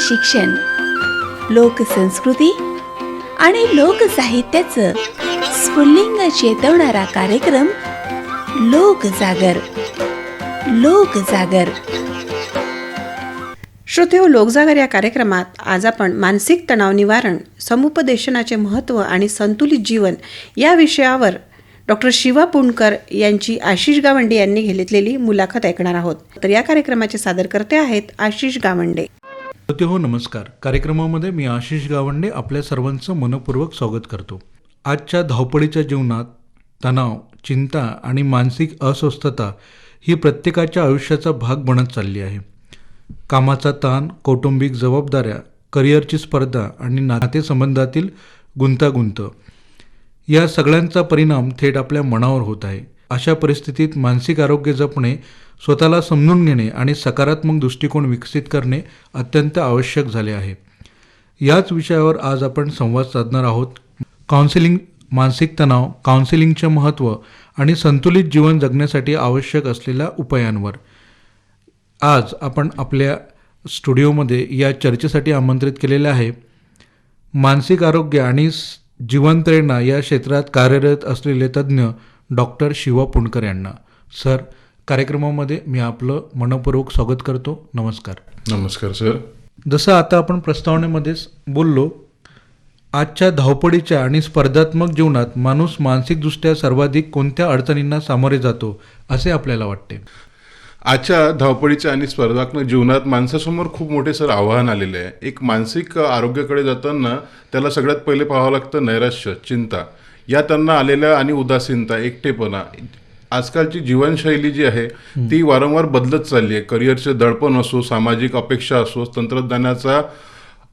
शिक्षण, लोकसंस्कृती आणि लोकसाहित्याचं स्फुल्लिंग चेतवणारा कार्यक्रम लोकजागर. लोकजागर. श्रोतेहो, लोकजागर या कार्यक्रमात आज आपण मानसिक तणाव निवारण, समुपदेशनाचे महत्त्व आणि संतुलित जीवन या विषयावर डॉक्टर शिवा पुणकर यांची आशिष गावंडे यांनी घेतलेली मुलाखत ऐकणार आहोत. तर या कार्यक्रमाचे सादरकर्ते आहेत आशिष गावंडे. श्रोतेहो नमस्कार. कार्यक्रमामध्ये मी आशिष गावंडे आपल्या सर्वांचं मनपूर्वक स्वागत करतो. आजच्या धावपळीच्या जीवनात तणाव, चिंता आणि मानसिक अस्वस्थता ही प्रत्येकाच्या आयुष्याचा भाग बनत चालली आहे. कामाचा ताण, कौटुंबिक जबाबदाऱ्या, करिअरची स्पर्धा आणि नातेसंबंधातील गुंतागुंत या सगळ्यांचा परिणाम थेट आपल्या मनावर होत आहे. अशा परिस्थितीत मानसिक आरोग्य जपणे, स्वतःला समजून घेणे आणि सकारात्मक दृष्टिकोन विकसित करणे अत्यंत आवश्यक झाले आहे. याच विषयावर आज आपण संवाद साधणार आहोत. काउन्सिलिंग, मानसिक तणाव, काउन्सिलिंगचे महत्त्व आणि संतुलित जीवन जगण्यासाठी आवश्यक असलेल्या उपायांवर. आज आपण आपल्या स्टुडिओमध्ये या चर्चेसाठी आमंत्रित केलेले आहे मानसिक आरोग्य आणि जीवनप्रेरणा या क्षेत्रात कार्यरत असलेले तज्ज्ञ डॉक्टर शिवा पुणकर यांना. सर, कार्यक्रमामध्ये मी आपलं मनपूर्वक स्वागत करतो. नमस्कार. नमस्कार सर. जसं आता आपण प्रस्तावनेमध्येच बोललो, आजच्या धावपळीच्या आणि स्पर्धात्मक जीवनात माणूस मानसिकदृष्ट्या सर्वाधिक कोणत्या अडचणींना सामोरे जातो असे आपल्याला वाटते? आजच्या धावपळीच्या आणि स्पर्धात्मक जीवनात माणसासमोर खूप मोठे सर आव्हान आलेले आहे. एक मानसिक आरोग्याकडे जाताना त्याला सगळ्यात पहिले पाहावं लागतं नैराश्य, चिंता, या त्यांना आलेल्या आणि उदासीनता, एकटेपणा. आजकालची जीवनशैली जी आहे ती वारंवार बदलत चालली आहे. करिअरचे दडपण असो, सामाजिक अपेक्षा असो, तंत्रज्ञानाचा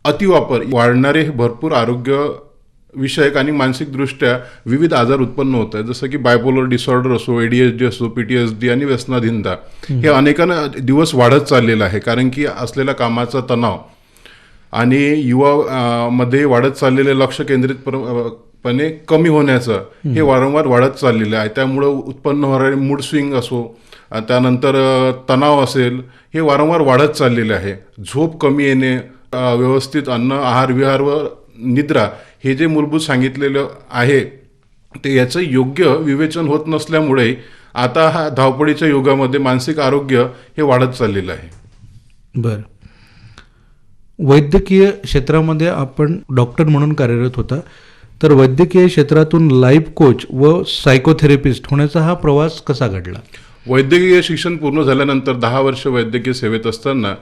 अतिवापर, वाढणारे भरपूर आरोग्य विषयक आणि मानसिकदृष्ट्या विविध आजार उत्पन्न होत आहेत. जसं की बायपोलर डिसऑर्डर असो, ADHD असो, PTSD आणि व्यसनाधीनता हे अनेकांना दिवस वाढत चाललेलं आहे. कारण की असलेला कामाचा तणाव आणि युवा मध्ये वाढत चाललेले लक्ष केंद्रितपणे कमी होण्याचं हे वारंवार वाढत चाललेलं आहे. त्यामुळं उत्पन्न होणारे मूड स्विंग असो, त्यानंतर तणाव असेल, हे वारंवार वाढत चाललेलं आहे. झोप कमी येणे, व्यवस्थित अन्न, आहार विहार व निद्रा हे जे मूलभूत सांगितलेलं आहे ते याचं योग्य विवेचन होत नसल्यामुळे आता हा धावपळीच्या युगामध्ये मानसिक आरोग्य हे वाढत चाललेलं आहे. बरं. वैद्यकीय क्षेत्रामध्ये आपण डॉक्टर म्हणून कार्यरत होता, तर वैद्यकीय क्षेत्रातून लाईफ कोच व सायकोथेरपिस्ट होण्याचा हा प्रवास कसा घडला? वैद्यकीय शिक्षण पूर्ण झाल्यानंतर 10 वर्ष वैद्यकीय सेवेत असताना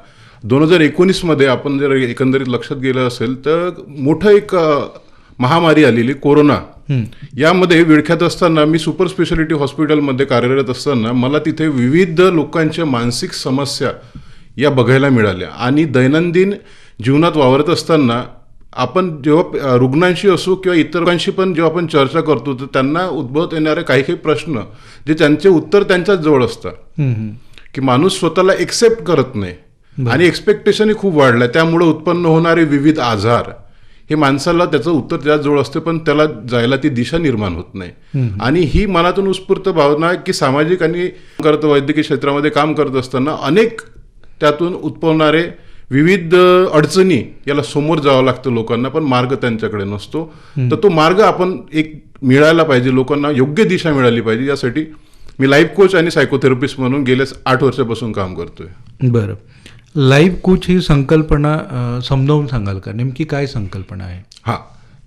2019 आपण जर एकंदरीत लक्षात गेलं असेल तर मोठं एक महामारी आलेली कोरोना. यामध्ये विळख्यात असताना मी सुपर स्पेशालिटी हॉस्पिटलमध्ये कार्यरत असताना मला तिथे विविध लोकांच्या मानसिक समस्या या बघायला मिळाल्या. आणि दैनंदिन जीवनात वावरत असताना आपण जेव्हा रुग्णांशी असो किंवा इतर लोकांशी पण जेव्हा आपण चर्चा करतो तर त्यांना उद्भवत येणारे काही काही प्रश्न जे त्यांचे उत्तर त्यांच्याच जवळ असतात की माणूस स्वतःला एक्सेप्ट करत नाही आणि एक्सपेक्टेशनही खूप वाढल्या. त्यामुळे उत्पन्न होणारे विविध आजार हे माणसाला त्याचं उत्तर त्याजवळ असते पण त्याला जायला ती दिशा निर्माण होत नाही. आणि ही मनातून उत्स्फूर्त भावना की सामाजिक आणि वैद्यकीय क्षेत्रामध्ये काम करत असताना अनेक त्यातून उत्पन्नारे विविध अडचणी याला समोर जावं लागतं लोकांना, पण मार्ग त्यांच्याकडे नसतो. तर तो मार्ग आपण एक मिळायला पाहिजे, लोकांना योग्य दिशा मिळाली पाहिजे. यासाठी मी लाईफ कोच आणि सायकोथेरपिस्ट म्हणून गेल्या 8 वर्षापासून काम करतोय. बरं. लाईफ कोच ही संकल्पना समजावून सांगाल का? नेमकी काय संकल्पना आहे? हां,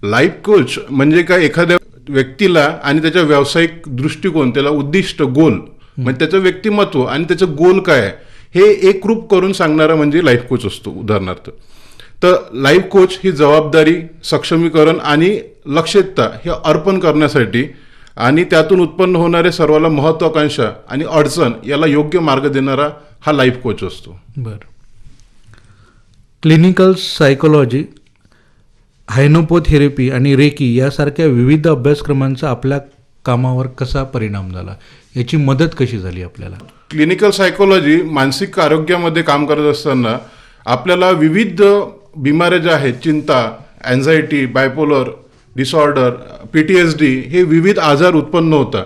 लाईफ कोच म्हणजे काय, एखाद्या व्यक्तीला आणि त्याच्या व्यावसायिक दृष्टिकोन, त्याला उद्दिष्ट, गोल, म्हणजे त्याचं व्यक्तिमत्व आणि त्याचं गोल काय आहे हे एकरूप करून सांगणारा म्हणजे लाईफ कोच असतो. उदाहरणार्थ, तर लाईफ कोच ही जबाबदारी, सक्षमीकरण आणि लक्षितता हे अर्पण करण्यासाठी आणि त्यातून उत्पन्न होणारे सर्वाला महत्वाकांक्षा आणि अडचण याला योग्य मार्ग देणारा हा लाईफ कोच असतो. बरं. क्लिनिकल सायकोलॉजी, हायनोपोथेरपी आणि रेकी यासारख्या विविध अभ्यासक्रमांचा आपल्या कामावर कसा परिणाम झाला, याची मदत कशी झाली आपल्याला? क्लिनिकल सायकोलॉजी मानसिक आरोग्यामध्ये काम करत असताना आपल्याला विविध बिमाऱ्या ज्या आहेत, चिंता, अँझायटी, बायपोलर डिसऑर्डर, PTSD हे विविध आजार उत्पन्न होतात.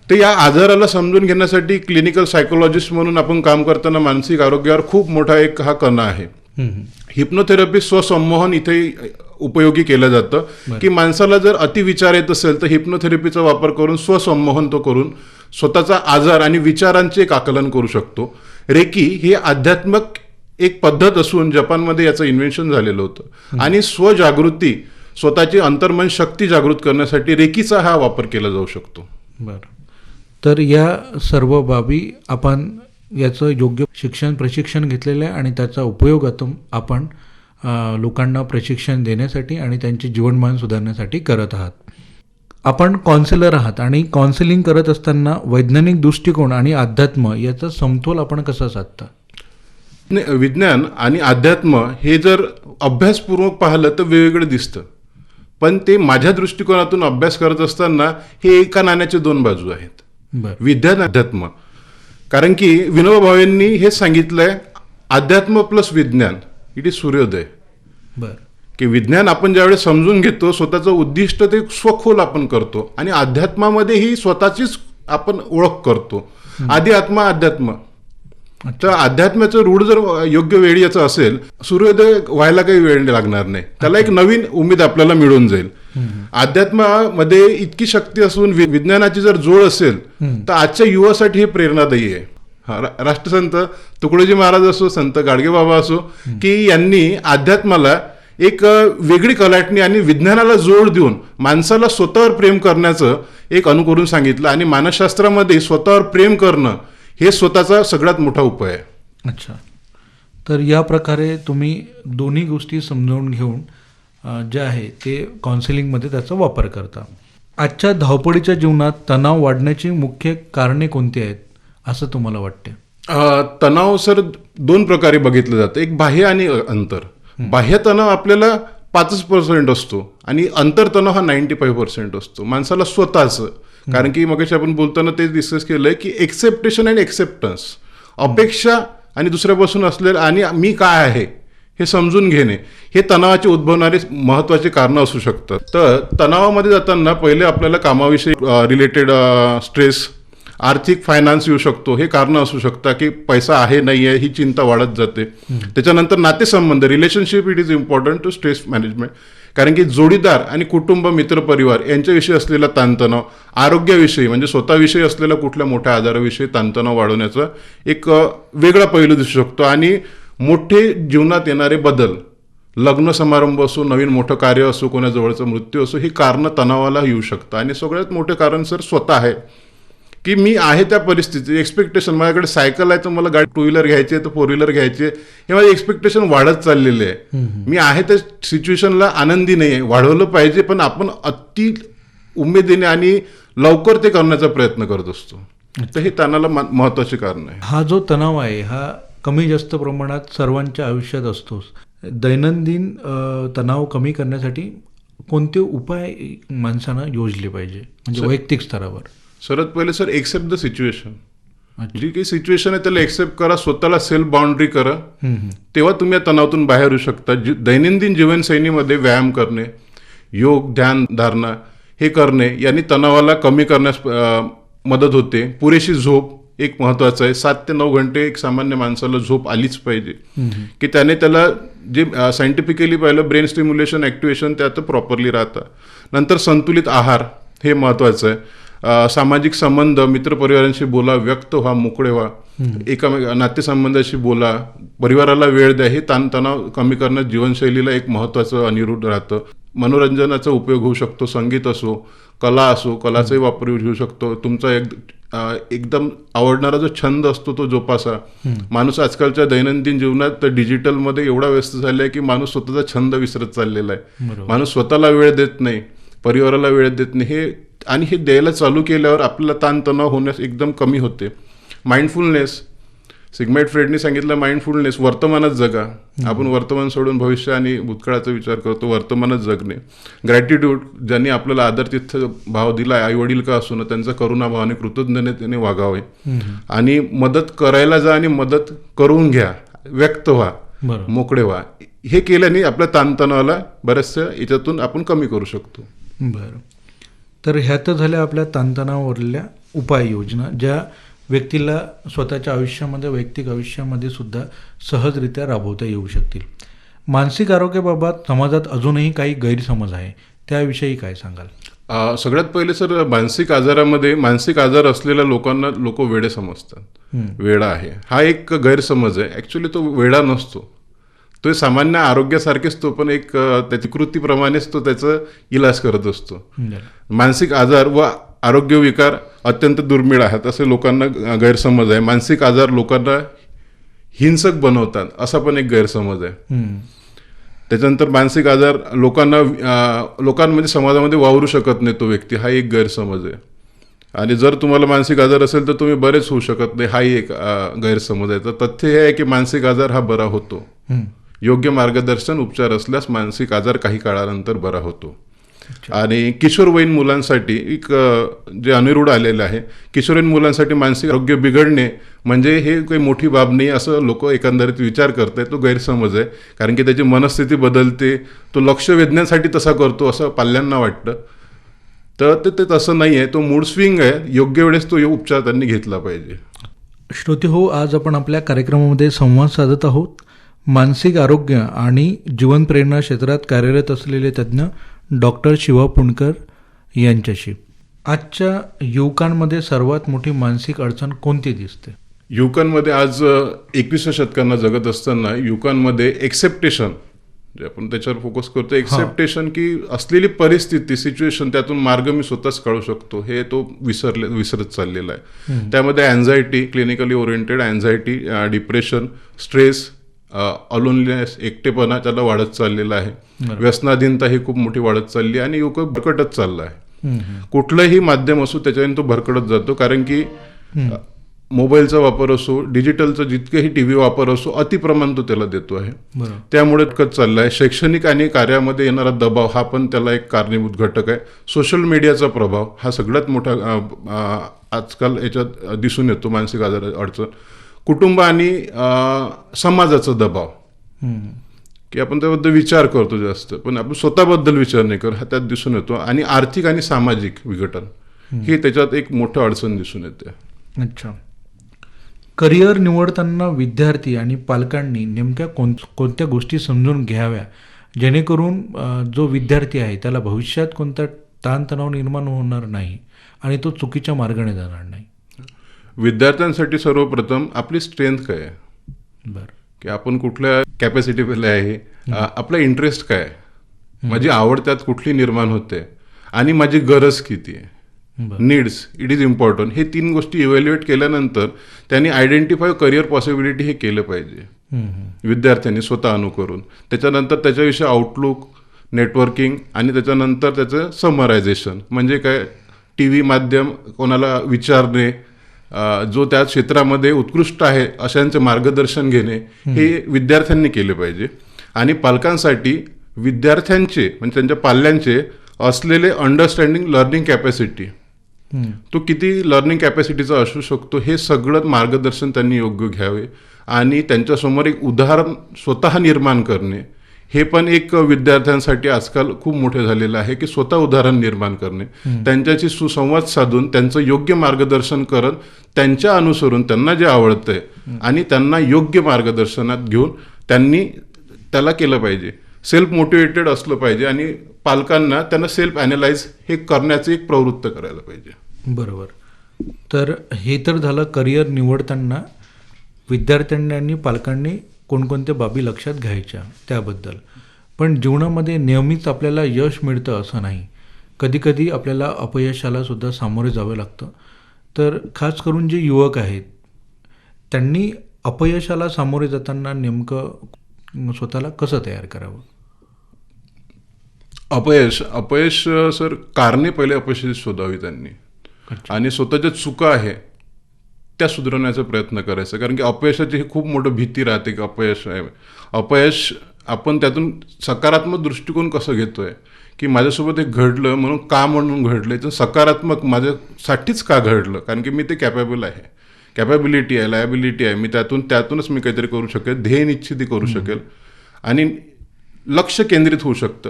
तर या आजाराला समजून घेण्यासाठी क्लिनिकल सायकोलॉजिस्ट म्हणून आपण काम करताना मानसिक आरोग्यावर खूप मोठा एक हा कणा आहे. हिप्नोथेरपी स्वसंमोहन इथे उपयोगी केलं जातं की माणसाला जर अतिविचार येत असेल तर हिप्नोथेरपीचा वापर करून स्वसंमोहन तो करून स्वतःचा आजार आणि विचारांचे एक आकलन करू शकतो. रेकी ही आध्यात्मिक एक पद्धत असून जपानमध्ये याचं इन्व्हेन्शन झालेलं होतं आणि स्वजागृती स्वतःची अंतर्मन शक्ती जागृत करण्यासाठी रेकीचा हा वापर केला जाऊ शकतो. बरं. तर या सर्व बाबी आपण याचं योग्य प्रशिक्षण घेतलेलं आहे आणि त्याचा उपयोगातून आपण लोकांना प्रशिक्षण देण्यासाठी आणि त्यांचे जीवनमान सुधारण्यासाठी करत आहात. आपण काउन्सिलर आहात आणि काउन्सिलिंग करत असताना वैज्ञानिक दृष्टिकोन आणि अध्यात्म याचा समतोल आपण कसा साधता? विज्ञान आणि अध्यात्म हे जर अभ्यासपूर्वक पाहिलं तर वेगवेगळं दिसतं, पण ते माझ्या दृष्टिकोनातून अभ्यास करत असताना हे एका नाण्याचे दोन बाजू आहेत. विज्ञान अध्यात्म, कारण की विनोबा भावेंनी हे सांगितलंय, अध्यात्म प्लस विज्ञान इट इज सूर्योदय. की विज्ञान आपण ज्यावेळेस समजून घेतो स्वतःचं उद्दिष्ट ते स्वखोल आपण करतो आणि अध्यात्मामध्येही स्वतःचीच आपण ओळख करतो. आधी आत्मा अध्यात्म. तर अध्यात्माचं रूढ जर योग्य वेळी याचं असेल, सूर्योदय व्हायला काही वेळ लागणार नाही, त्याला एक नवीन उमेद आपल्याला मिळून जाईल. अध्यात्मामध्ये इतकी शक्ती असून विज्ञानाची जर जोड असेल तर आजच्या युवासाठी हे प्रेरणादायी आहे. राष्ट्रसंत तुकडोजी महाराज असो, संत गाडगेबाबा असो, की यांनी अध्यात्माला एक वेगळी कलाटणी आणि विज्ञानाला जोड देऊन माणसाला स्वतःवर प्रेम करण्याचं एक अनुकरून सांगितलं आणि मानसशास्त्रामध्ये स्वतःवर प्रेम करणं हे स्वतःचा सगळ्यात मोठा उपाय आहे. अच्छा. तर या प्रकारे तुम्ही दोन्ही गोष्टी समजावून घेऊन जे आहे ते काउन्सिलिंगमध्ये त्याचा वापर करता. आजच्या धावपळीच्या जीवनात तणाव वाढण्याची मुख्य कारणे कोणती आहेत असं तुम्हाला वाटते? तणाव सर दोन प्रकारे बघितलं जातं, एक बाह्य आणि अंतर. बाह्य तणाव आपल्याला 5% असतो आणि अंतर्तणाव हा 95% असतो माणसाला स्वतःच. कारण की मगाशी आपण बोलताना ते डिस्कस केलंय की एक्सेप्टेशन अँड एक्सेप्टन्स, अपेक्षा आणि दुसऱ्यापासून असलेलं आणि मी काय आहे हे समजून घेणे, हे तणावाचे उद्भवणारे महत्वाचे कारणं असू शकतात. तर तणावामध्ये जाताना पहिले आपल्याला कामाविषयी रिलेटेड स्ट्रेस, आर्थिक फायनान्स येऊ शकतो, हे कारणं असू शकतात की पैसा आहे नाही आहे ही चिंता वाढत जाते. त्याच्यानंतर नातेसंबंध, relationship it is important to stress management, कारण की जोडीदार आणि कुटुंब मित्रपरिवार यांच्याविषयी असलेला ताणतणाव, आरोग्याविषयी म्हणजे स्वतःविषयी असलेला कुठल्या मोठ्या आजाराविषयी ताणतणाव वाढवण्याचा एक वेगळा पैलू दिसू शकतो. आणि मोठे जीवनात येणारे बदल, लग्न समारंभ असो, नवीन मोठं कार्य असो, कोणाजवळचा मृत्यू असो, ही कारणं तणावाला येऊ शकतं. आणि सगळ्यात मोठं कारण सर स्वतः आहे की मी आहे त्या परिस्थितीत, एक्सपेक्टेशन, माझ्याकडे सायकल आहे तर मला गाडी 2 व्हीलर घ्यायची आहे तर 4 व्हीलर घ्यायची आहे, हे माझे एक्सपेक्टेशन वाढत चाललेले आहे. मी आहे त्या सिच्युएशनला आनंदी नाही आहे. वाढवलं पाहिजे पण आपण अति उमेदीने आणि लवकर ते करण्याचा प्रयत्न करत असतो. तर हे तणावाला महत्वाचे कारण आहे. हा जो तणाव आहे हा कमी जास्त प्रमाणात सर्वांच्या आयुष्यात असतोच. दैनंदिन तणाव कमी करण्यासाठी कोणते उपाय माणसानं योजले पाहिजे म्हणजे वैयक्तिक स्तरावर? सर्वात पहिले सर एक्सेप्ट द सिच्युएशन. जी काही सिच्युएशन आहे त्याला एक्सेप्ट करा, स्वतःला सेल्फ बाउंड्री करा, तेव्हा तुम्ही या तणावातून बाहेर येऊ शकता. दैनंदिन जीवनशैलीमध्ये व्यायाम करणे, योग, ध्यान धारणा हे करणे यांनी तणावाला कमी करण्यास मदत होते. पुरेशी झोप एक महत्वाचं आहे. 7 ते 9 घंटे एक सामान्य माणसाला झोप आलीच पाहिजे की त्याला जे सायंटिफिकली पाहिलं ब्रेन स्टिम्युलेशन, ॲक्टिव्हेशन त्यात प्रॉपरली राहतं. नंतर संतुलित आहार हे महत्वाचं आहे. सामाजिक संबंध, मित्रपरिवारांशी बोला, व्यक्त व्हा, मोकळे व्हा, नातेसंबंधाशी बोला, परिवाराला वेळ द्या, हे ताणतणाव कमी करण्यात जीवनशैलीला एक महत्वाचं अनिरुद्ध राहतं. मनोरंजनाचा उपयोग होऊ शकतो, संगीत असो, कला असो, कलाचाही वापर होऊ शकतो. तुमचा एकदम आवडणारा जो छंद असतो तो जोपासा. माणूस आजकालच्या दैनंदिन जीवनात डिजिटलमध्ये एवढा व्यस्त झाला आहे की माणूस स्वतःचा छंद विसरत चाललेला आहे. माणूस स्वतःला वेळ देत नाही, परिवाराला वेळ देत नाही. हे द्यायला चालू केल्यावर आपल्याला ताणतणाव होण्यास एकदम कमी होते. माइंडफुलनेस, सिग्माइंड फ्रेडनी सांगितलं माइंडफुलनेस, वर्तमानात जगा. आपण वर्तमान सोडून भविष्य आणि भूतकाळाचा विचार करतो, वर्तमानात जगणे. ग्रॅटिट्यूड, ज्यांनी आपल्याला आदरतिथ्य भाव दिला, आई वडील का असो ना, त्यांचा करुणाभावाने कृतज्ञतेने वागावे. आणि मदत करायला जा आणि मदत करून घ्या, व्यक्त व्हा, मोकळे व्हा. हे केल्याने आपल्या ताणतणावाला बऱ्याचशा याच्यातून आपण कमी करू शकतो. बरं. तर ह्या तर झाल्या आपल्या ताणतणावावरल्या उपाययोजना ज्या व्यक्तीला स्वतःच्या आयुष्यामध्ये, वैयक्तिक आयुष्यामध्ये सुद्धा सहजरित्या राबवता येऊ शकतील. मानसिक आरोग्याबाबत समाजात अजूनही काही गैरसमज आहे, त्याविषयी काय सांगाल? सगळ्यात पहिले सर, मानसिक आजार असलेल्या लोकांना लोक वेडे समजतात. वेडा आहे हा एक गैरसमज आहे. ॲक्च्युली तो वेडा नसतो, तो सामान्य आरोग्यासारखेच तो पण एक त्याची कृतीप्रमाणेच तो त्याचा इलाज करत असतो. मानसिक आजार व आरोग्य विकार अत्यंत दुर्मिळ आहेत असे लोकांना गैरसमज आहे. मानसिक आजार लोकांना हिंसक बनवतात असा पण एक गैरसमज आहे. त्याच्यानंतर मानसिक आजार लोकांमध्ये समाजामध्ये वावरू शकत नाही तो व्यक्ती, हा एक गैरसमज आहे. आणि जर तुम्हाला मानसिक आजार असेल तर तुम्ही बरेच होऊ शकत नाही, हाही एक गैरसमज आहे. तर तथ्य हे आहे की मानसिक आजार हा बरा होतो. योग्य मार्गदर्शन, उपचार असल्यास मानसिक आजार काही काळानंतर बरा होतो. आणि किशोरवयीन मुलांसाठी एक जे अनिरूढ आलेलं आहे, किशोरवयीन मुलांसाठी मानसिक आरोग्य बिघडणे म्हणजे हे काही मोठी बाब नाही असं लोक एकंदरीत विचार करत आहेत. तो गैरसमज आहे, कारण की त्याची मनस्थिती बदलते, तो लक्ष वेधण्यासाठी तसा करतो असं पाल्यांना वाटतं. तर ते तसं नाही आहे, तो मूड स्विंग आहे. योग्य वेळेस तो उपचार त्यांनी घेतला पाहिजे. श्रोते हो, आज आपण आपल्या कार्यक्रमामध्ये संवाद साधत आहोत मानसिक आरोग्य आणि जीवन प्रेरणा क्षेत्रात कार्यरत असलेले तज्ज्ञ डॉक्टर शिवा पुणकर यांच्याशी. आजच्या युवकांमध्ये सर्वात मोठी मानसिक अडचण कोणती दिसते? युवकांमध्ये आज 21व्या शतकांना जगत असताना युवकांमध्ये एक्सेप्टेशन, जे आपण त्याच्यावर फोकस करतो, एक्सेप्टेशन की असलेली परिस्थिती, सिच्युएशन, त्यातून मार्ग मी स्वतःच काढू शकतो, हे तो विसरत चाललेला आहे. त्यामध्ये anxiety, clinically oriented anxiety, depression, stress, loneliness, एकटेपणा त्याला वाढत चाललेला आहे. व्यसनाधीनता ही खूप मोठी वाढत चालली आणि युवक भरकटत चालला आहे. कुठलंही माध्यम असो त्याच्याने तो भरकटत जातो, कारण की मोबाईलचा वापर असो, डिजिटलचा जितकेही टीव्ही वापर असो, अतिप्रमाण तो त्याला देतो आहे. त्यामुळे भरकट चालला आहे. शैक्षणिक आणि कार्यामध्ये येणारा दबाव हा पण त्याला एक कारणीभूत घटक आहे. सोशल मीडियाचा प्रभाव हा सगळ्यात मोठा आजकाल याच्यात दिसून येतो मानसिक आजार अडचण. कुटुंब आणि समाजाचा दबाव, की आपण त्याबद्दल विचार करतो जास्त, पण आपण स्वतःबद्दल विचार नाही करत, हा त्यात दिसून येतो. आणि आर्थिक आणि सामाजिक विघटन ही त्याच्यात एक मोठं अडचण दिसून येते. अच्छा. करिअर निवडताना विद्यार्थी आणि पालकांनी नेमक्या कोणत्या गोष्टी समजून घ्याव्या जेणेकरून जो विद्यार्थी आहे त्याला भविष्यात कोणता ताणतणाव निर्माण होणार नाही आणि तो चुकीच्या मार्गाने जाणार नाही? विद्यार्थ्यांसाठी सर्वप्रथम आपली स्ट्रेंथ काय आहे, की आपण कुठल्या कॅपॅसिटीला आहे, आपला इंटरेस्ट काय आहे, माझी आवड त्यात कुठली निर्माण होते आणि माझी गरज किती आहे, नीड्स, इट इज इम्पॉर्टंट. हे 3 गोष्टी इव्हॅल्युएट केल्यानंतर त्यांनी आयडेंटिफाय करिअर पॉसिबिलिटी हे केलं पाहिजे विद्यार्थ्यांनी स्वतः अनुकरून. त्याच्यानंतर त्याच्याविषयी आउटलुक, नेटवर्किंग आणि त्याच्यानंतर त्याचं समरायझेशन, म्हणजे काय, TV माध्यम कोणाला विचारणे, जो त्या क्षेत्रामध्ये उत्कृष्ट आहे अशांचे मार्गदर्शन घेणे, हे विद्यार्थ्यांनी केले पाहिजे. आणि पालकांसाठी विद्यार्थ्यांचे म्हणजे त्यांच्या पाल्यांचे असलेले अंडरस्टँडिंग लर्निंग कॅपॅसिटी, तो किती लर्निंग कॅपॅसिटीचा असू शकतो, हे सगळं मार्गदर्शन त्यांनी योग्य घ्यावे. आणि त्यांच्यासमोर एक उदाहरण स्वतः निर्माण करणे, हे पण एक विद्यार्थ्यांसाठी आजकाल खूप मोठे झालेलं आहे, की स्वतः उदाहरण निर्माण करणे, त्यांच्याशी सुसंवाद साधून त्यांचं योग्य मार्गदर्शन करत त्यांच्या अनुसरून त्यांना जे आवडतंय आणि त्यांना योग्य मार्गदर्शनात घेऊन त्यांनी त्याला केलं पाहिजे. सेल्फ मोटिवेटेड असलं पाहिजे आणि पालकांना त्यांना सेल्फ ॲनालाइज हे करण्याचे एक प्रवृत्त करायला पाहिजे. बरोबर. तर हे तर झालं करिअर निवडताना विद्यार्थ्यांनी आणि पालकांनी कोणकोणत्या बाबी लक्षात घ्यायच्या त्याबद्दल. पण जीवनामध्ये नेहमीच आपल्याला यश मिळतं असं नाही, कधीकधी आपल्याला अपयशाला सुद्धा सामोरे जावं लागतं. तर खास करून जे युवक आहेत त्यांनी अपयशाला सामोरे जाताना नेमकं स्वतःला कसं तयार करावं? अपयश सर, कारणे पहिले अपयशाची शोधावी त्यांनी आणि स्वतःच्या चुका आहे त्या सुधारण्याचा प्रयत्न करायचा. कारण की अपयशाची ही खूप मोठं भीती राहते की अपयश आपण त्यातून सकारात्मक दृष्टिकोन कसं घेतोय, की माझ्यासोबत एक घडलं म्हणून का म्हणून घडलं, तर सकारात्मक माझ्यासाठीच का घडलं, कारण की मी ते कॅपेबल आहे, कॅपेबिलिटी आहे, लायबिलिटी आहे, मी त्यातूनच मी काहीतरी करू शकेल, ध्येय निश्चिती करू शकेल आणि लक्ष केंद्रित होऊ शकतं.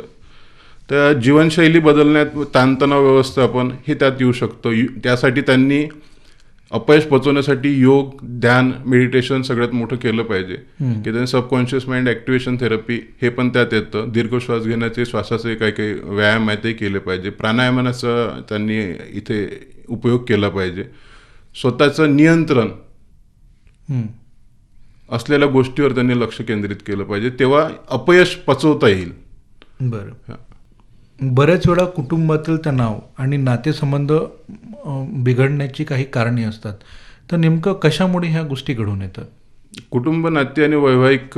तर जीवनशैली बदलण्यात ताणतणाव व्यवस्थापन हे त्यात येऊ शकतं. त्यासाठी त्यांनी अपयश पचवण्यासाठी योग, ध्यान, मेडिटेशन सगळ्यात मोठं केलं पाहिजे की त्यांनी सबकॉन्शियस माइंड ॲक्टिव्हेशन थेरपी हे पण त्यात येतं. दीर्घ श्वास घेण्याचे, श्वासाचे काही काही व्यायाम आहे ते केले पाहिजे. प्राणायामाचा त्यांनी इथे उपयोग केला पाहिजे. स्वतःचं नियंत्रण असलेल्या गोष्टीवर त्यांनी लक्ष केंद्रित केलं पाहिजे, तेव्हा अपयश पचवता येईल. बरं. बऱ्याच वेळा कुटुंबातील तणाव आणि नातेसंबंध बिघडण्याची काही कारणे असतात, तर नेमकं कशामुळे ह्या गोष्टी घडून येतात? कुटुंब, नाते आणि वैवाहिक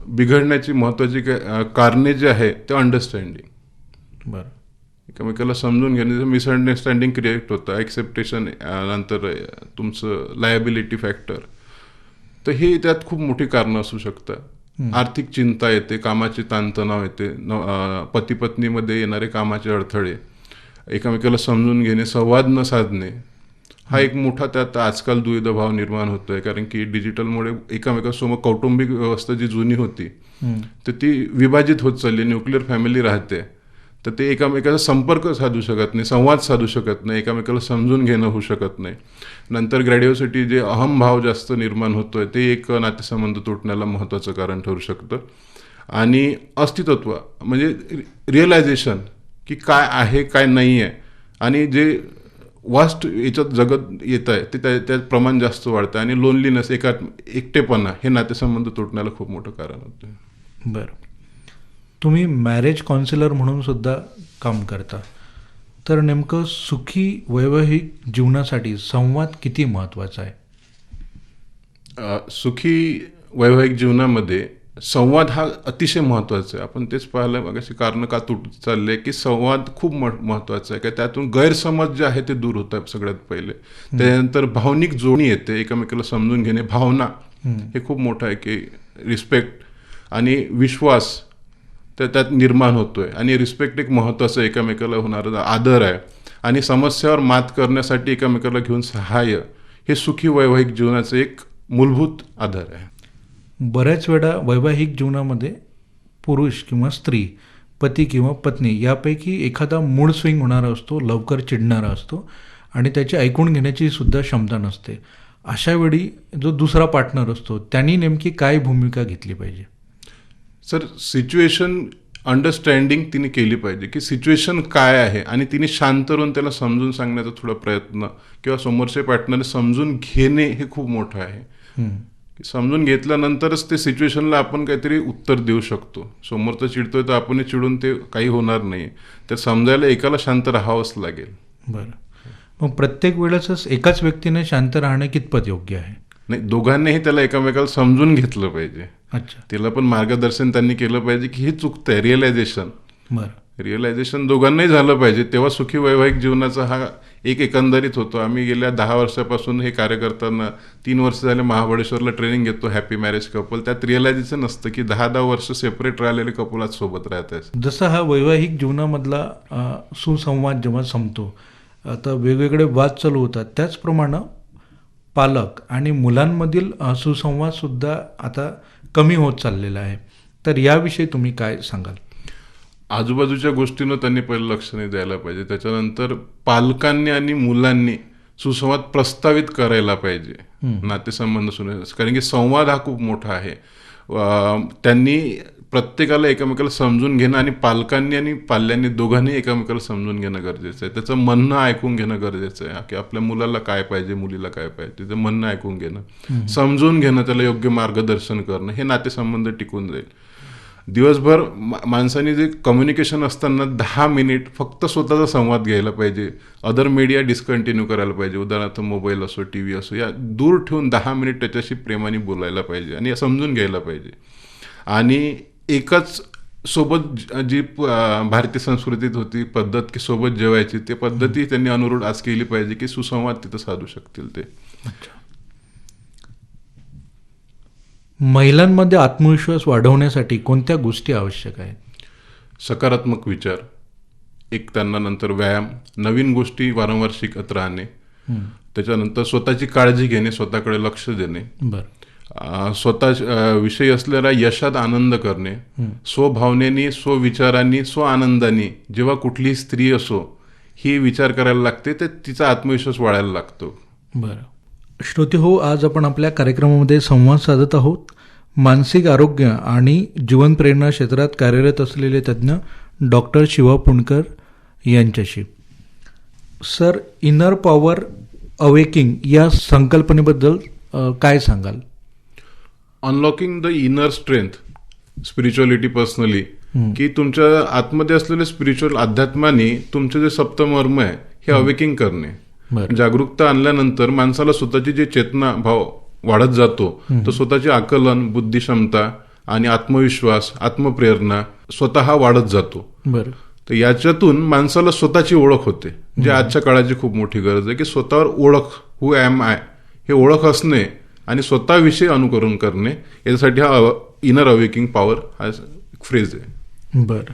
बिघडण्याची महत्त्वाची कारणे जे आहे ते अंडरस्टँडिंग, बरं, एकमेकाला समजून घेणे. मिसअंडरस्टँडिंग क्रिएट होतं, ॲक्सेप्टेशन, नंतर तुमचं लायबिलिटी फॅक्टर, तर हे त्यात खूप मोठी कारणं असू शकतात. आर्थिक चिंता येते, कामाचे ताणतणाव येते, पती पत्नीमध्ये येणारे कामाचे अडथळे, एकमेकाला समजून घेणे, संवाद न साधणे, हा एक मोठा त्यात आजकाल द्विधा भाव निर्माण होतोय. कारण की डिजिटलमुळे एकमेकासमोर कौटुंबिक व्यवस्था जी जुनी होती तर ती विभाजित होत चालली. न्यूक्लिअर फॅमिली राहते, तर ते एकमेकाचा संपर्क साधू शकत नाही, संवाद साधू शकत नाही, एकमेकाला समजून घेणं होऊ शकत नाही. नंतर ग्रॅड्युअसिटी, जे अहमभाव जास्त निर्माण होतोय, ते एक नातेसंबंध तुटण्याला महत्त्वाचं कारण ठरू शकतं. आणि अस्तित्व म्हणजे रिअलायझेशन की काय आहे काय नाही आहे, आणि जे वास्ट याच्यात जगत येत आहे ते त्यात प्रमाण जास्त वाढतं. आणि लोनलीनेस, एकटेपणा, हे नातेसंबंध तुटण्याला खूप मोठं कारण होतं. बरं. तुम्ही मॅरेज काउन्सिलर म्हणून सुद्धा काम करता, तर नेमकं सुखी वैवाहिक जीवनासाठी संवाद किती महत्त्वाचा आहे? सुखी वैवाहिक जीवनामध्ये संवाद हा अतिशय महत्त्वाचा आहे. आपण तेच पाहिलं मग अशी कारणं का तुटत चालले की संवाद खूप महत्त्वाचा आहे. की त्यातून गैरसमज जे आहे ते दूर होत आहे सगळ्यात पहिले. त्यानंतर भावनिक जोडणी येते, एकमेकाला समजून घेणे, भावना, हे खूप मोठं आहे की रिस्पेक्ट आणि विश्वास त्यात निर्माण होतोय. आणि रिस्पेक्ट एक महत्त्वाचं एकमेकाला होणारा आदर आहे. आणि समस्यावर मात करण्यासाठी एकमेकाला घेऊन सहाय्य, हे सुखी वैवाहिक जीवनाचं एक मूलभूत आधार आहे. बऱ्याच वेळा वैवाहिक जीवनामध्ये पुरुष किंवा स्त्री, पती किंवा पत्नी यापैकी एखादा मूड स्विंग होणारा असतो, लवकर चिडणारा असतो आणि त्याची ऐकून घेण्याची सुद्धा क्षमता नसते. अशा वेळी जो दुसरा पार्टनर असतो त्यांनी नेमकी काय भूमिका घेतली पाहिजे? सर, सिच्युएशन अंडरस्टँडिंग तिने केली पाहिजे की सिच्युएशन काय आहे, आणि तिने शांत राहून त्याला समजून सांगण्याचा थोडा प्रयत्न, किंवा समोरच्या पार्टनर समजून घेणे, हे खूप मोठं आहे. समजून घेतल्यानंतरच ते सिच्युएशनला आपण काहीतरी उत्तर देऊ शकतो. समोरचं चिडतोय तर आपण चिडून ते काही होणार नाही. तर समजायला एकाला शांत राहावंच लागेल. बरं. मग प्रत्येक वेळेसच एकाच व्यक्तीने शांत राहणे कितपत योग्य आहे? नाही, दोघांनीही त्याला एकमेकाला समजून घेतलं पाहिजे. अच्छा. तिला पण मार्गदर्शन त्यांनी केलं पाहिजे की हे चुकतंय, बरं. रिअलायझेशन दोघांनाही झालं पाहिजे, तेव्हा सुखी वैवाहिक जीवनाचा हा एक एकंदरीत होतो. आम्ही गेल्या 10 वर्षापासून हे कार्य करताना 3 वर्ष झाले महाबळेश्वरला ट्रेनिंग घेतो हॅपी मॅरेज कपल. त्यात रिअलायझेशन असतं की 10-10 वर्ष सेपरेट राहिलेले कपल आज सोबत राहत आहेत. जसं हा वैवाहिक जीवनामधला सुसंवाद जेव्हा संपतो, आता वेगवेगळे वाद चालू होतात, त्याचप्रमाणे पालक आणि मुलांमधील सुसंवादसुद्धा आता कमी होत चाललेला आहे. तर याविषयी तुम्ही काय सांगाल? आजूबाजूच्या गोष्टींना त्यांनी पहिलं लक्ष नाही द्यायला पाहिजे. त्याच्यानंतर पालकांनी आणि मुलांनी सुसंवाद प्रस्तावित करायला पाहिजे नातेसंबंध सुधारण्यासाठी. कारण की संवाद हा खूप मोठा आहे. त्यांनी प्रत्येकाला एकमेकाला समजून घेणं, आणि पालकांनी आणि पाल्यांनी दोघांनी एकमेकाला समजून घेणं गरजेचं आहे. त्याचं म्हणणं ऐकून घेणं गरजेचं आहे की आपल्या मुलाला काय पाहिजे, मुलीला काय पाहिजे, त्याचं म्हणणं ऐकून घेणं, समजून घेणं, त्याला योग्य मार्गदर्शन करणं, हे नातेसंबंध टिकून जाईल. दिवसभर माणसाने जे कम्युनिकेशन असताना 10 मिनिट फक्त स्वतःचा संवाद घ्यायला पाहिजे. अदर मीडिया डिस्कंटिन्यू करायला पाहिजे. उदाहरणार्थ मोबाईल असो, टी व्ही असो, या दूर ठेवून 10 मिनिट त्याच्याशी प्रेमाने बोलायला पाहिजे आणि समजून घ्यायला पाहिजे. आणि एकच सोबत जी भारतीय संस्कृतीत होती पद्धत की सोबत जेवायची, ते पद्धती त्यांनी अनुरूढ आज केली पाहिजे की सुसंवाद तिथं साधू शकतील ते. महिलांमध्ये आत्मविश्वास वाढवण्यासाठी कोणत्या गोष्टी आवश्यक आहेत? सकारात्मक विचार, एक त्यांना नंतर व्यायाम, नवीन गोष्टी वारंवार शिकत राहणे, त्याच्यानंतर स्वतःची काळजी घेणे, स्वतःकडे लक्ष देणे, बरं, स्वतः विषयी असलेल्या यशात आनंद करणे, स्वभावनेनी, स्वविचारांनी, स्वआनंदाने जेव्हा कुठलीही स्त्री असो ही विचार करायला लागते, तर तिचा आत्मविश्वास वाढायला लागतो. बरं. श्रोते हो, आज आपण आपल्या कार्यक्रमामध्ये संवाद साधत आहोत मानसिक आरोग्य आणि जीवन प्रेरणा क्षेत्रात कार्यरत असलेले तज्ज्ञ डॉक्टर शिवा पुणकर यांच्याशी. सर, इनर पॉवर अवेकिंग या संकल्पनेबद्दल काय सांगाल? Unlocking the inner strength spirituality personally, की तुमच्या आतमध्ये असलेले स्पिरिच्युअल अध्यात्माने तुमचे जे सप्तमर्म आहे हे अवेकिंग करणे. बरं. जागरूकता आणल्यानंतर माणसाला स्वतःची जे चेतना भाव वाढत जातो, तर स्वतःचे आकलन, बुद्धिक्षमता आणि आत्मविश्वास, आत्मप्रेरणा स्वतः वाढत जातो. बरं. तर याच्यातून माणसाला स्वतःची ओळख होते, जे आजच्या काळाची खूप मोठी गरज आहे, की स्वतःवर ओळख, हु ॲम आय, हे ओळख असणे आणि स्वतःविषयी अनुकरण करणे, याच्यासाठी हा इनर अवेकिंग पॉवर हा फ्रेज आहे. बरं.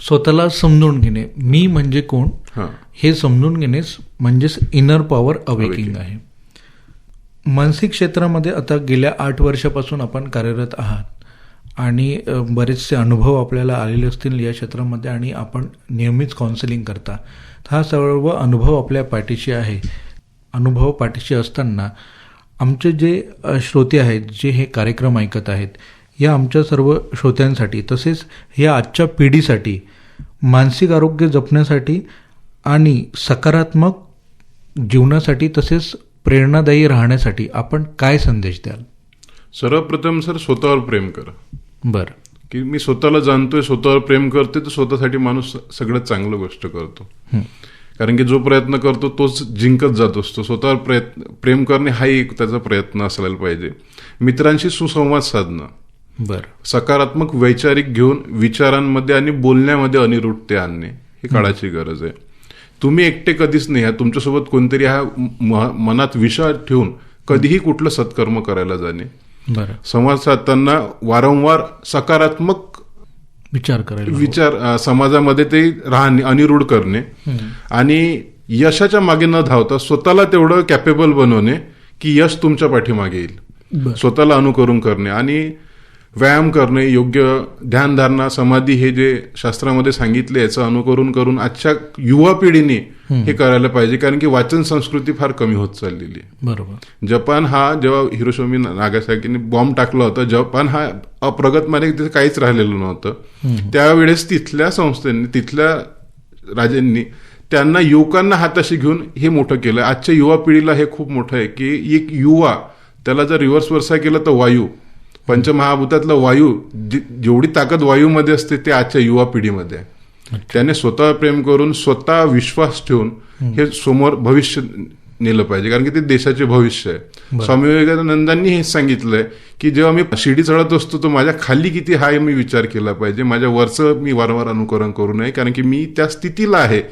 स्वतःला समजून घेणे, मी म्हणजे कोण हां, हे समजून घेणेच म्हणजेच इनर पॉवर अवेकिंग आहे. मानसिक क्षेत्रामध्ये आता गेल्या 8 वर्षापासून आपण कार्यरत आहात आणि बरेचसे अनुभव आपल्याला आलेले असतील या क्षेत्रामध्ये आणि आपण नेहमीच काउन्सिलिंग करता. हा सर्व अनुभव आपल्या पाठीशी आहे. अनुभव पाठीशी असताना आमचे जे श्रोते आहेत, जे हे कार्यक्रम ऐकत आहेत, या आमच्या सर्व श्रोत्यांसाठी तसेच या आजच्या पिढीसाठी मानसिक आरोग्य जपण्यासाठी आणि सकारात्मक जीवनासाठी तसेच प्रेरणादायी राहण्यासाठी आपण काय संदेश द्याल? सर्वप्रथम सर, स्वतःवर प्रेम करा. बरं. की मी स्वतःला जाणतोय, स्वतःवर प्रेम करते, तर स्वतःसाठी माणूस सगळ्यात चांगलं गोष्ट करतो. कारण की जो प्रयत्न करतो तोच जिंकत जात असतो. स्वतःवर प्रेम करणे हाही एक त्याचा प्रयत्न असायला पाहिजे. मित्रांशी सुसंवाद साधणं, बरं, सकारात्मक वैचारिक घेऊन विचारांमध्ये आणि बोलण्यामध्ये अनिरुटते आणणे, ही काळाची गरज आहे. तुम्ही एकटे कधीच नाही, तुमच्यासोबत कोणतरी हा मनात विश्वास ठेवून कधीही कुठलं सत्कर्म करायला जाणे. बरं. संवाद साधताना वारंवार सकारात्मक विचार करायला विचार समाजामध्ये ते राहणे, अनिरूढ करणे आणि यशाच्या मागे न धावता स्वतःला तेवढं कॅपेबल बनवणे की यश तुमच्या पाठीमागे येईल. बरं. स्वतःला अनुकरण करणे आणि व्यायाम करणे, योग्य ध्यानधारणा, समाधी, हे जे शास्त्रामध्ये सांगितले याचं अनुकरण करून आजच्या युवा पिढीने हे करायला पाहिजे. कारण की वाचन संस्कृती फार कमी होत चाललेली आहे. बरोबर. जपान हा, जेव्हा हिरोशिमा नागासाकीने बॉम्ब टाकला होता, जपान हा अप्रगत मध्ये तिथे काहीच राहिलेलं नव्हतं. त्यावेळेस तिथल्या संस्थांनी, तिथल्या राजांनी त्यांना युवकांना हाताशी घेऊन हे मोठं केलं. आजच्या युवा पिढीला हे खूप मोठं आहे की एक युवा, त्याला जर रिव्हर्स वर्सा केलं तर वायू, पंचमहाभूतातलं वायू, जेवढी ताकद वायूमध्ये असते ते आजच्या युवा पिढीमध्ये आहे. त्याने स्वतः प्रेम करून, स्वतः विश्वास ठेवून हे समोर भविष्य नेलं पाहिजे. कारण की ते देशाचे भविष्य आहे. स्वामी विवेकानंदांनी हे सांगितलंय की जेव्हा मी शिडी चढत असतो तर माझ्या खाली किती हाय मी विचार केला पाहिजे, माझ्या वरचं मी वारंवार अनुकरण करू नये. कारण की मी त्या स्थितीला आहे,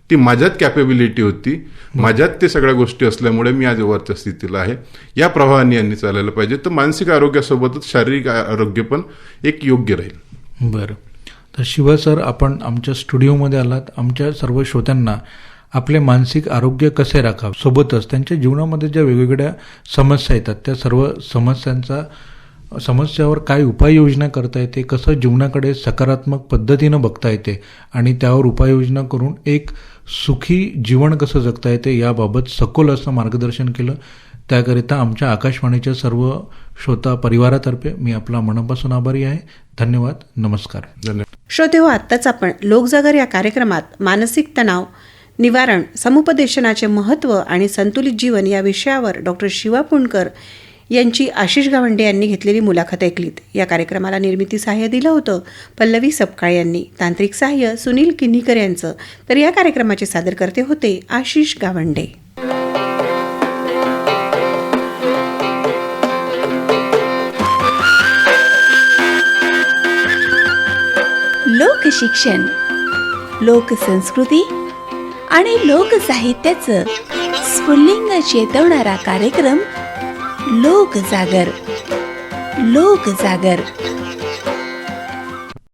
ती माझ्यात कॅपेबिलिटी होती, माझ्यात ते सगळ्या गोष्टी असल्यामुळे मी आज वरच्या स्थितीला आहे. या प्रवाहाने यांनी चालायला पाहिजे. तर मानसिक आरोग्यासोबतच शारीरिक आरोग्य पण एक योग्य राहील. बरं. तर शिवा सर, आपण आमच्या स्टुडिओमध्ये आलात. आमच्या सर्व श्रोत्यांना आपले मानसिक आरोग्य कसे राखावे, सोबतच त्यांच्या जीवनामध्ये ज्या वेगवेगळ्या समस्या येतात त्या सर्व समस्यावर काय उपाययोजना करता येते, कसं जीवनाकडे सकारात्मक पद्धतीनं बघता येते आणि त्यावर उपाययोजना करून एक सुखी जीवन कसं जगता येते याबाबत सखोल असं मार्गदर्शन केलं. त्याकरिता आमच्या आकाशवाणीच्या सर्व श्रोता परिवारातर्फे मी आपला मनापासून आभारी आहे. धन्यवाद. नमस्कार. धन्यवाद. श्रोते हो, आत्ताच आपण लोकजागर या कार्यक्रमात मानसिक तणाव निवारण, समुपदेशनाचे महत्त्व आणि संतुलित जीवन या विषयावर डॉक्टर शिवा पुणकर यांची आशिष गावंडे यांनी घेतलेली मुलाखत ऐकलीत. या कार्यक्रमाला निर्मिती सहाय्य दिलं होतं पल्लवी सपकाळ यांनी, तांत्रिक सहाय्य सुनील किन्हीकर यांचं. तर या कार्यक्रमाचे सादरकर्ते होते आशिष गावंडे. लोकशिक्षण, लोकसंस्कृती आणि लोकसाहित्याचं स्फुल्लिंग चेतवणारा कार्यक्रम लोकजागर. लोकजागर